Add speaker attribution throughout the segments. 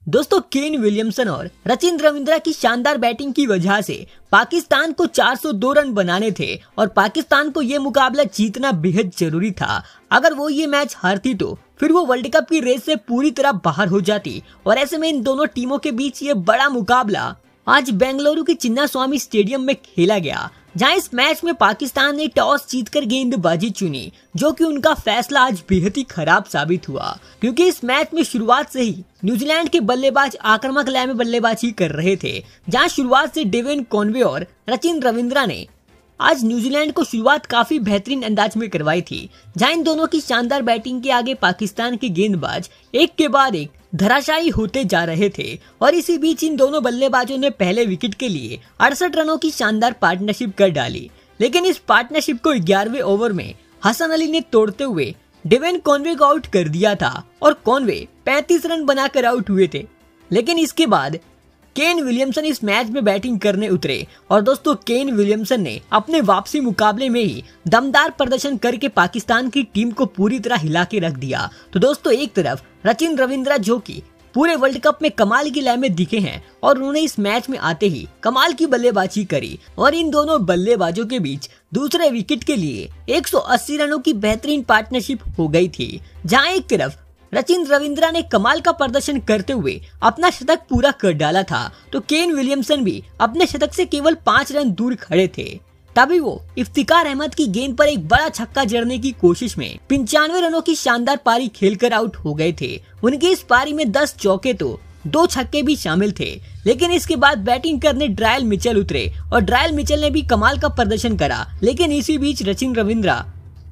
Speaker 1: दोस्तों Kane Williamson और रचिन रविंद्रा की शानदार बैटिंग की वजह से पाकिस्तान को 402 रन बनाने थे और पाकिस्तान को ये मुकाबला जीतना बेहद जरूरी था। अगर वो ये मैच हारती तो फिर वो वर्ल्ड कप की रेस से पूरी तरह बाहर हो जाती और ऐसे में इन दोनों टीमों के बीच ये बड़ा मुकाबला आज बेंगलुरु के चिन्नास्वामी स्टेडियम में खेला गया, जहां इस मैच में पाकिस्तान ने टॉस जीतकर गेंदबाजी चुनी, जो कि उनका फैसला आज बेहद ही खराब साबित हुआ, क्योंकि इस मैच में शुरुआत से ही न्यूजीलैंड के बल्लेबाज आक्रामक लय में बल्लेबाजी कर रहे थे, जहां शुरुआत से डेविन कॉनवे और रचिन रविंद्रा ने आज न्यूजीलैंड को शुरुआत काफी बेहतरीन अंदाज में करवाई थी। जहां इन दोनों की शानदार बैटिंग के आगे पाकिस्तान के गेंदबाज एक के बाद एक धराशायी होते जा रहे थे और इसी बीच इन दोनों बल्लेबाजों ने पहले विकेट के लिए 68 रनों की शानदार पार्टनरशिप कर डाली, लेकिन इस पार्टनरशिप को 11वें ओवर में हसन अली ने तोड़ते हुए डेविन कॉनवे को आउट कर दिया था और कॉनवे 35 रन बनाकर आउट हुए थे। लेकिन इसके बाद केन विलियमसन इस मैच में बैटिंग करने उतरे और दोस्तों केन विलियमसन ने अपने वापसी मुकाबले में ही दमदार प्रदर्शन करके पाकिस्तान की टीम को पूरी तरह हिला के रख दिया। तो दोस्तों एक तरफ रचिन रविंद्रा जो कि पूरे वर्ल्ड कप में कमाल की लय में दिखे हैं और उन्होंने इस मैच में आते ही कमाल की बल्लेबाजी करी और इन दोनों बल्लेबाजों के बीच दूसरे विकेट के लिए 180 रनों की बेहतरीन पार्टनरशिप हो गई थी, जहां एक तरफ रचिन रविंद्रा ने कमाल का प्रदर्शन करते हुए अपना शतक पूरा कर डाला था, तो केन विलियमसन भी अपने शतक से केवल 5 रन दूर खड़े थे। तभी वो इफ्तिकार अहमद की गेंद पर एक बड़ा छक्का जड़ने की कोशिश में 95 रनों की शानदार पारी खेलकर आउट हो गए थे। उनकी इस पारी में 10 चौके तो 2 छक्के भी शामिल थे, लेकिन इसके बाद बैटिंग करने ड्रायल मिचेल उतरे और ड्रायल मिचेल ने भी कमाल का प्रदर्शन करा। लेकिन इसी बीच रचिन रविंद्रा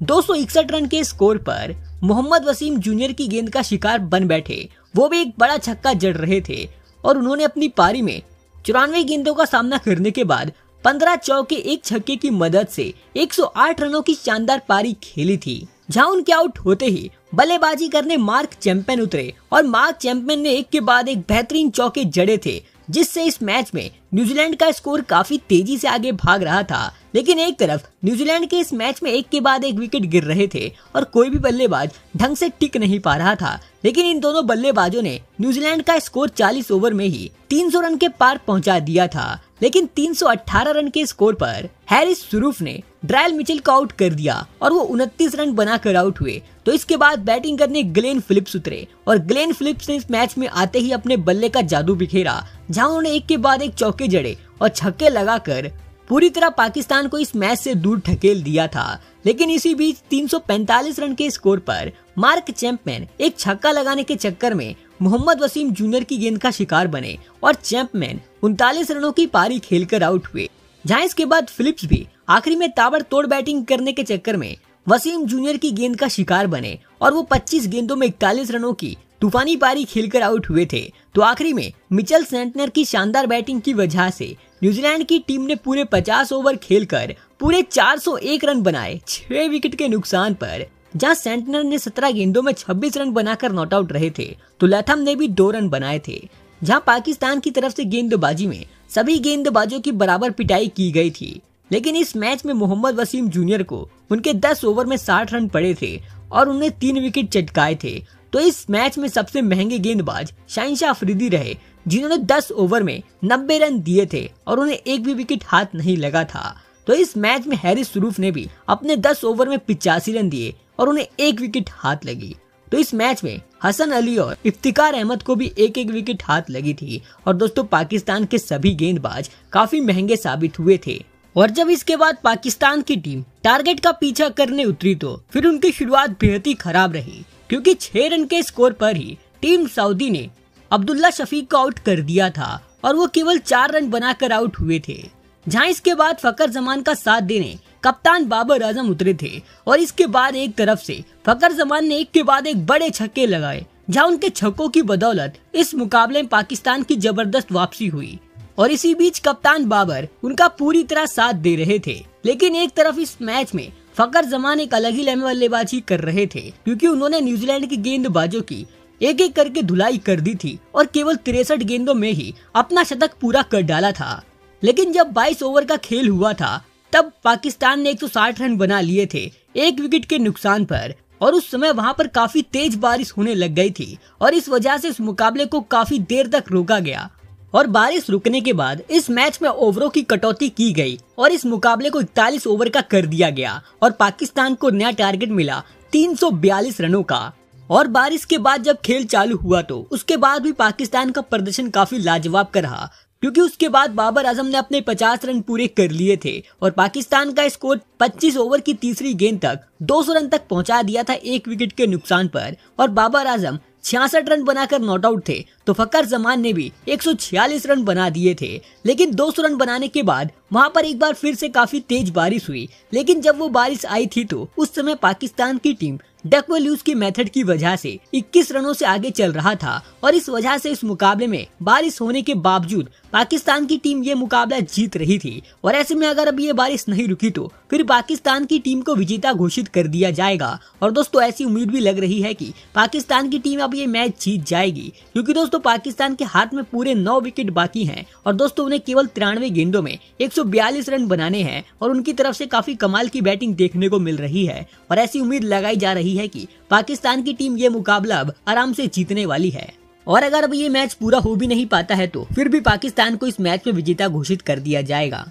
Speaker 1: 261 रन के स्कोर पर मोहम्मद वसीम जूनियर की गेंद का शिकार बन बैठे। वो भी एक बड़ा छक्का जड़ रहे थे और उन्होंने अपनी पारी में 94 गेंदों का सामना करने के बाद 15 चौके 1 छक्के की मदद से 108 रनों की शानदार पारी खेली थी, जहां उनके आउट होते ही बल्लेबाजी करने मार्क चैंपियन उतरे और मार्क चैंपियन ने एक के बाद एक बेहतरीन चौके जड़े थे, जिससे इस मैच में न्यूजीलैंड का स्कोर काफी तेजी से आगे भाग रहा था। लेकिन एक तरफ न्यूजीलैंड के इस मैच में एक के बाद एक विकेट गिर रहे थे और कोई भी बल्लेबाज ढंग से टिक नहीं पा रहा था, लेकिन इन दोनों बल्लेबाजों ने न्यूजीलैंड का स्कोर 40 ओवर में ही 300 रन के पार पहुंचा दिया था। लेकिन 318 रन के स्कोर पर हैरिस सुरूफ ने ड्रायल मिचेल को आउट कर दिया और वो 29 रन बनाकर आउट हुए। तो इसके बाद बैटिंग करने ग्लेन फिलिप्स उतरे और ग्लेन फिलिप्स ने इस मैच में आते ही अपने बल्ले का जादू बिखेरा, जहां उन्होंने एक के बाद एक चौके जड़े और छक्के लगाकर पूरी तरह पाकिस्तान को इस मैच से दूर ढकेल दिया था। लेकिन इसी बीच 345 रन के स्कोर पर मार्क चैंपियन एक छक्का लगाने के चक्कर में मोहम्मद वसीम जूनियर की गेंद का शिकार बने और चैंपियन 39 रनों की पारी खेलकर आउट हुए, जहां इसके बाद फिलिप्स भी आखिरी में ताबड़तोड़ बैटिंग करने के चक्कर में वसीम जूनियर की गेंद का शिकार बने और वो 25 गेंदों में 41 रनों की तूफानी पारी खेलकर आउट हुए थे। तो आखिरी में मिचेल सेंटनर की शानदार बैटिंग की वजह से न्यूजीलैंड की टीम ने पूरे 50 ओवर खेलकर पूरे 401 रन बनाए 6 विकेट के नुकसान पर, जहां सेंटनर ने 17 गेंदों में 26 रन बनाकर नॉट आउट रहे थे, तो लथम ने भी 2 रन बनाए थे। जहां पाकिस्तान की तरफ से गेंदबाजी में सभी गेंदबाजों की बराबर पिटाई की गई थी, लेकिन इस मैच में मोहम्मद वसीम जूनियर को उनके 10 ओवर में 60 रन पड़े थे और उन्हें 3 विकेट चटकाए थे। तो इस मैच में सबसे महंगे गेंदबाज शहनशाह अफरीदी रहे, जिन्होंने 10 ओवर में 90 रन दिए थे और उन्हें एक भी विकेट हाथ नहीं लगा था। तो इस मैच में हैरिस सुरूफ ने भी अपने 10 ओवर में 85 रन दिए और उन्हें एक विकेट हाथ लगी। तो इस मैच में हसन अली और इफ्तिकार अहमद को भी एक एक विकेट हाथ लगी थी और दोस्तों पाकिस्तान के सभी गेंदबाज काफी महंगे साबित हुए थे। और जब इसके बाद पाकिस्तान की टीम टारगेट का पीछा करने उतरी तो फिर उनकी शुरुआत बेहद ही खराब रही, क्योंकि 6 रन के स्कोर पर ही टीम सऊदी ने अब्दुल्ला शफीक को आउट कर दिया था और वो केवल 4 रन बनाकर आउट हुए थे। जहां इसके बाद फकर जमान का साथ देने कप्तान बाबर आजम उतरे थे और इसके बाद एक तरफ से फकर जमान ने एक के बाद एक बड़े छक्के लगाए, जहां उनके छक्कों की बदौलत इस मुकाबले में पाकिस्तान की जबरदस्त वापसी हुई। और इसी बीच कप्तान बाबर उनका पूरी तरह साथ दे रहे थे। लेकिन एक तरफ इस मैच में फकर जमान एक अलग ही लय में बल्लेबाजी कर रहे थे, क्योंकि उन्होंने न्यूजीलैंड की गेंदबाजों की एक एक करके धुलाई कर दी थी और केवल 63 गेंदों में ही अपना शतक पूरा कर डाला था। लेकिन जब 22 ओवर का खेल हुआ था तब पाकिस्तान ने 160 रन बना लिए थे 1 विकेट के नुकसान पर, और उस समय वहां पर काफी तेज बारिश होने लग गई थी और इस वजह से इस मुकाबले को काफी देर तक रोका गया। और बारिश रुकने के बाद इस मैच में ओवरों की कटौती की गई और इस मुकाबले को 41 ओवर का कर दिया गया और पाकिस्तान को नया टारगेट मिला 342 रनों का। और बारिश के बाद जब खेल चालू हुआ तो उसके बाद भी पाकिस्तान का प्रदर्शन काफी लाजवाब का रहा, क्योंकि उसके बाद बाबर आजम ने अपने 50 रन पूरे कर लिए थे और पाकिस्तान का स्कोर 25 ओवर की तीसरी गेंद तक 200 रन तक पहुंचा दिया था 1 विकेट के नुकसान पर। और बाबर आजम 66 रन बनाकर नॉट आउट थे तो फकर जमान ने भी 146 रन बना दिए थे। लेकिन 200 रन बनाने के बाद वहां पर एक बार फिर से काफी तेज बारिश हुई, लेकिन जब वो बारिश आई थी तो उस समय पाकिस्तान की टीम डकवर्थ की मेथड की वजह से 21 रनों से आगे चल रहा था और इस वजह से इस मुकाबले में बारिश होने के बावजूद पाकिस्तान की टीम ये मुकाबला जीत रही थी। और ऐसे में अगर अब ये बारिश नहीं रुकी तो फिर पाकिस्तान की टीम को विजेता घोषित कर दिया जाएगा। और दोस्तों ऐसी उम्मीद भी लग रही है कि पाकिस्तान की टीम अब ये मैच जीत जाएगी, क्योंकि दोस्तों पाकिस्तान के हाथ में पूरे 9 विकेट बाकी हैं और दोस्तों उन्हें केवल 93 गेंदों में 142 रन बनाने हैं और उनकी तरफ से काफी कमाल की बैटिंग देखने को मिल रही है। और ऐसी उम्मीद लगाई जा रही है कि पाकिस्तान की टीम ये मुकाबला अब आराम से जीतने वाली है। और अगर अब ये मैच पूरा हो भी नहीं पाता है तो फिर भी पाकिस्तान को इस मैच में विजेता घोषित कर दिया जाएगा।